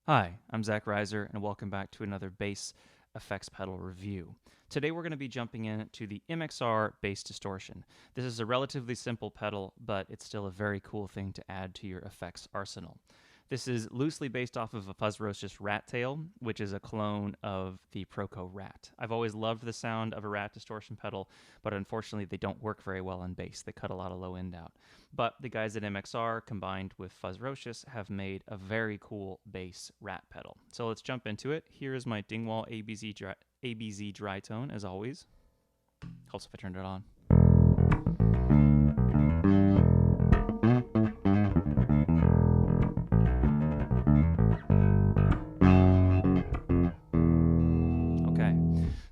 Hi, I'm Zach Reiser, and welcome back to another bass effects pedal review. Today we're going to be jumping into the MXR Bass Distortion. This is a relatively simple pedal, but it's still a very cool thing to add to your effects arsenal. This is loosely based off of a Fuzzrocious rat tail, which is a clone of the Proco Rat. I've always loved the sound of a rat distortion pedal, but unfortunately they don't work very well on bass. They cut a lot of low end out. But the guys at MXR, combined with Fuzzrocious, have made a very cool bass rat pedal. So let's jump into it. Here is my Dingwall ABZ dry tone, as always. Helps if I turned it on.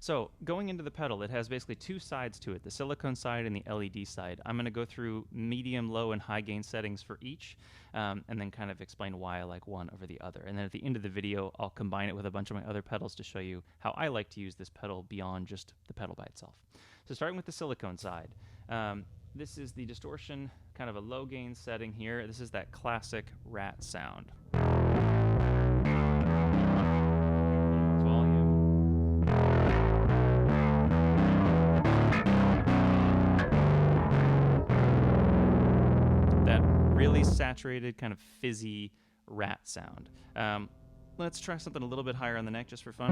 So going into the pedal, it has basically two sides to it, the silicone side and the LED side. I'm going to go through medium, low, and high gain settings for each, and then kind of explain why I like one over the other. And then at the end of the video, I'll combine it with a bunch of my other pedals to show you how I like to use this pedal beyond just the pedal by itself. So starting with the silicone side, this is the distortion, kind of a low gain setting here. This is that classic rat sound. Really saturated, kind of fizzy rat sound. Let's try something a little bit higher on the neck just for fun.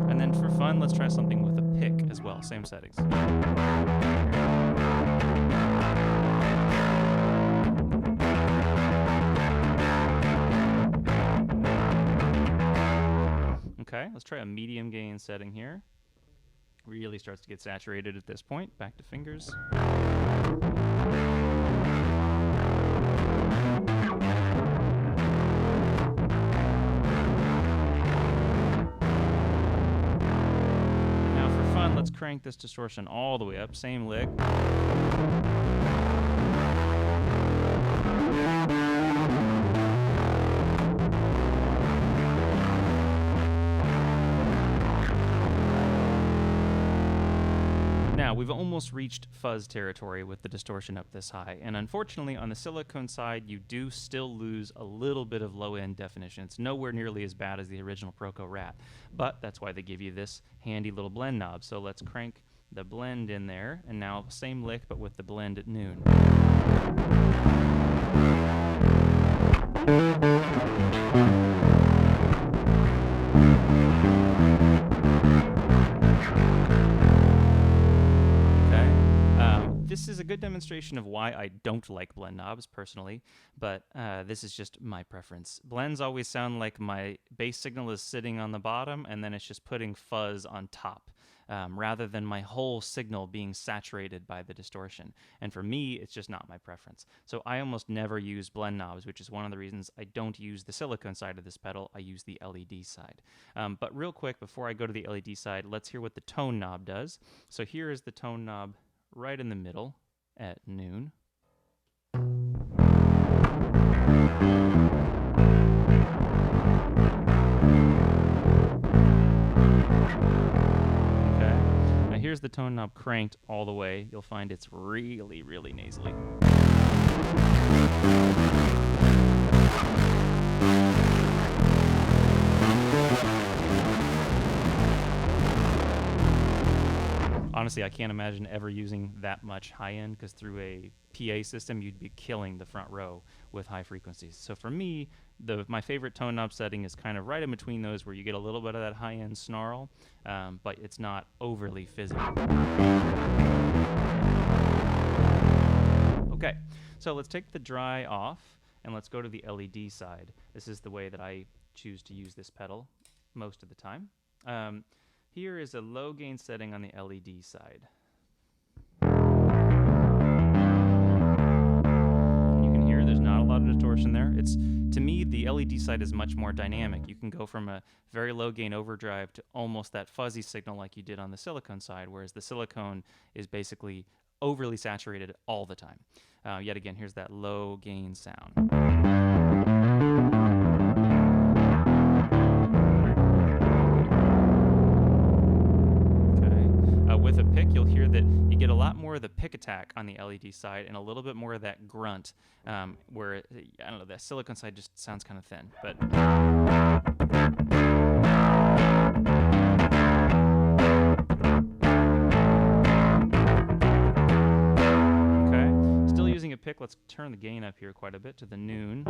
And then for fun, let's try something with a pick as well, same settings. Okay, let's try a medium gain setting here. Really starts to get saturated at this point. Back to fingers. Now for fun, let's crank this distortion all the way up, same lick. Now, we've almost reached fuzz territory with the distortion up this high, and unfortunately on the silicone side you do still lose a little bit of low-end definition. It's nowhere nearly as bad as the original Proco Rat, but that's why they give you this handy little blend knob. So let's crank the blend in there, and now same lick but with the blend at noon. This is a good demonstration of why I don't like blend knobs personally, but this is just my preference. Blends always sound like my bass signal is sitting on the bottom and then it's just putting fuzz on top, rather than my whole signal being saturated by the distortion. And for me, it's just not my preference. So I almost never use blend knobs, which is one of the reasons I don't use the silicone side of this pedal. I use the LED side. But real quick, before I go to the LED side, let's hear what the tone knob does. So here is the tone knob right in the middle at noon. Okay. Now here's the tone knob cranked all the way. You'll find it's really, really nasally. Honestly, I can't imagine ever using that much high end, because through a PA system, you'd be killing the front row with high frequencies. So for me, my favorite tone knob setting is kind of right in between those, where you get a little bit of that high end snarl, but it's not overly fizzy. Okay, so let's take the dry off and let's go to the LED side. This is the way that I choose to use this pedal most of the time. Here is a low gain setting on the LED side. You can hear there's not a lot of distortion there. To me, the LED side is much more dynamic. You can go from a very low gain overdrive to almost that fuzzy signal like you did on the silicone side, whereas the silicone is basically overly saturated all the time. Yet again, here's that low gain sound. get a lot more of the pick attack on the LED side and a little bit more of that grunt, where, I don't know, the silicone side just sounds kind of thin. But okay, still using a pick. Let's turn the gain up here quite a bit to the noon.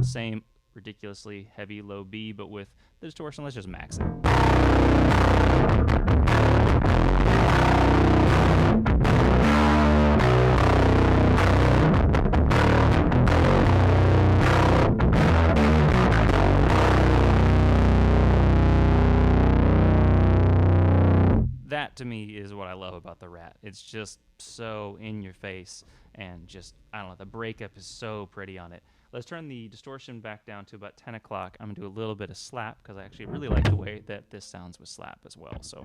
Same ridiculously heavy low B, but with the distortion, let's just max it. That to me is what I love about the Rat. It's just so in your face, and just, I don't know, the breakup is so pretty on it. Let's turn the distortion back down to about 10 o'clock. I'm going to do a little bit of slap because I actually really like the way that this sounds with slap as well. So.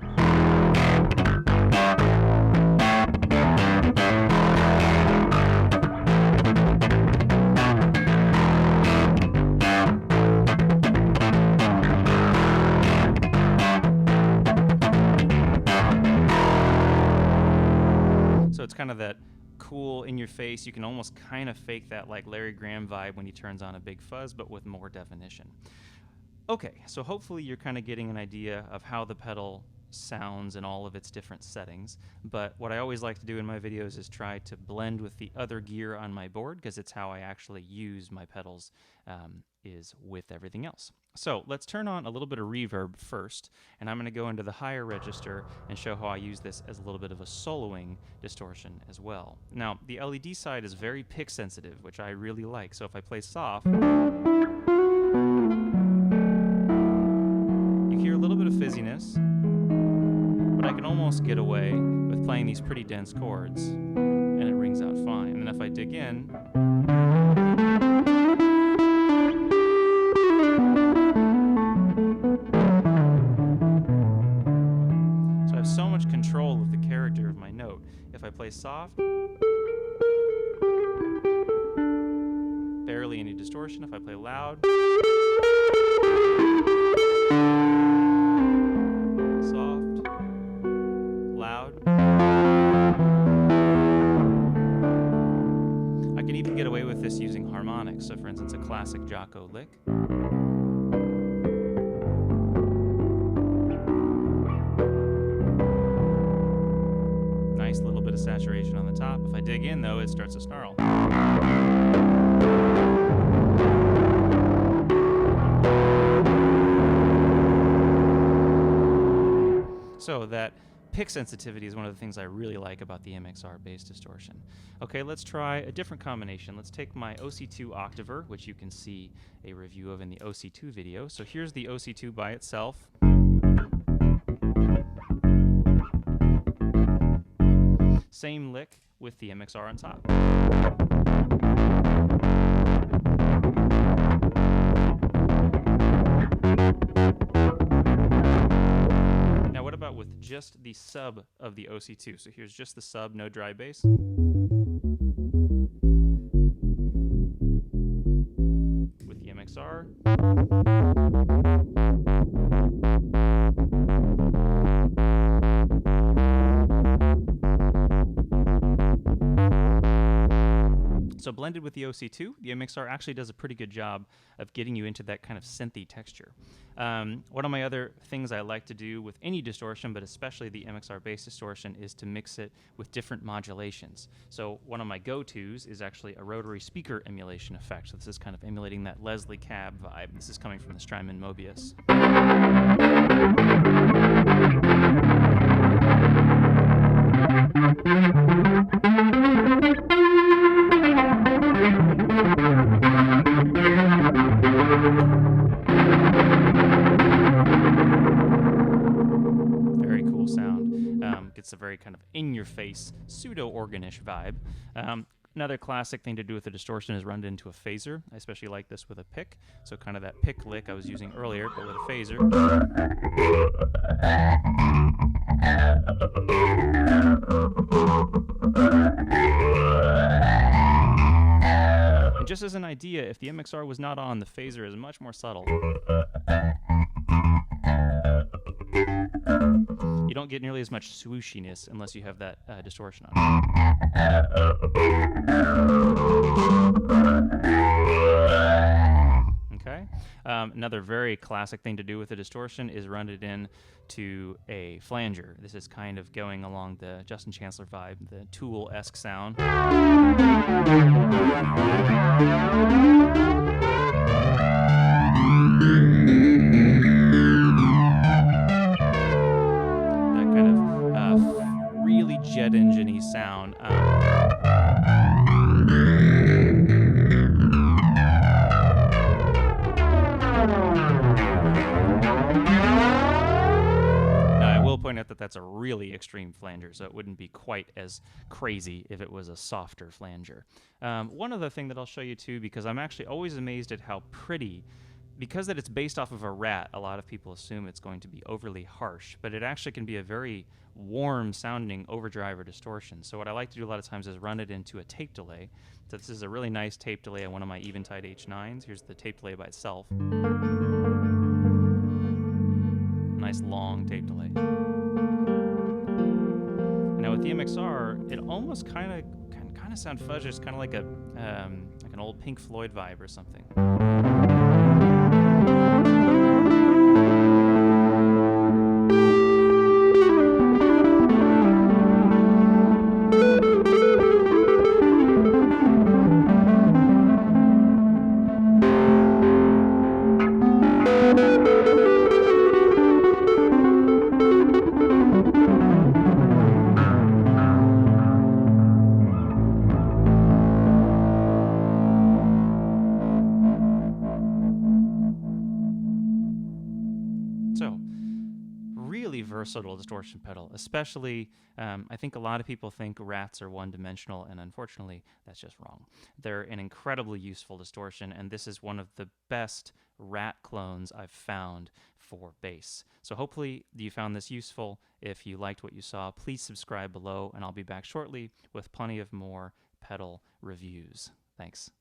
So it's kind of that cool in your face. You can almost kind of fake that like Larry Graham vibe when he turns on a big fuzz, but with more definition. Okay, so hopefully you're kind of getting an idea of how the pedal sounds in all of its different settings. But what I always like to do in my videos is try to blend with the other gear on my board, because it's how I actually use my pedals, is with everything else. So let's turn on a little bit of reverb first, and I'm going to go into the higher register and show how I use this as a little bit of a soloing distortion as well. Now, the LED side is very pick sensitive, which I really like. So if I play soft, you hear a little bit of fizziness, but I can almost get away with playing these pretty dense chords, and it rings out fine. And then if I dig in, so I have so much control of the character of my note. If I play soft, barely any distortion. If I play loud, soft, loud. I can even get away with this using harmonics. So for instance, a classic Jocko lick. Nice little bit of saturation on the top. If I dig in though, it starts to snarl. So that pick sensitivity is one of the things I really like about the MXR Bass Distortion. Okay, let's try a different combination. Let's take my OC2 Octaver, which you can see a review of in the OC2 video. So here's the OC2 by itself. Same lick with the MXR on top. With just the sub of the OC2. So here's just the sub, no dry bass. With the MXR. So blended with the OC2, the MXR actually does a pretty good job of getting you into that kind of synthy texture. One of my other things I like to do with any distortion, but especially the MXR Bass Distortion, is to mix it with different modulations. So one of my go-tos is actually a rotary speaker emulation effect. So this is kind of emulating that Leslie Cab vibe. This is coming from the Strymon Mobius. Very cool sound. Gets a very kind of in-your-face, pseudo-organish vibe. Another classic thing to do with the distortion is run it into a phaser. I especially like this with a pick. So kind of that pick lick I was using earlier, but with a phaser. And just as an idea, if the MXR was not on, the phaser is much more subtle. You don't get nearly as much swooshiness unless you have that distortion on. Okay. Another very classic thing to do with the distortion is run it in to a flanger. This is kind of going along the Justin Chancellor vibe, the Tool-esque sound. Really jet engine-y sound. Now, I will point out that that's a really extreme flanger, so it wouldn't be quite as crazy if it was a softer flanger. One other thing that I'll show you too, because I'm actually always amazed at how pretty. Because that it's based off of a rat, a lot of people assume it's going to be overly harsh, but it actually can be a very warm sounding overdrive or distortion. So what I like to do a lot of times is run it into a tape delay. So this is a really nice tape delay on one of my Eventide H9s. Here's the tape delay by itself. Nice long tape delay. Now with the MXR, it almost kind of sound fuzzy. It's kind of like a like an old Pink Floyd vibe or something. So, really versatile distortion pedal, especially, I think a lot of people think rats are one-dimensional, and unfortunately, that's just wrong. They're an incredibly useful distortion, and this is one of the best rat clones I've found for bass. So hopefully you found this useful. If you liked what you saw, please subscribe below, and I'll be back shortly with plenty of more pedal reviews. Thanks.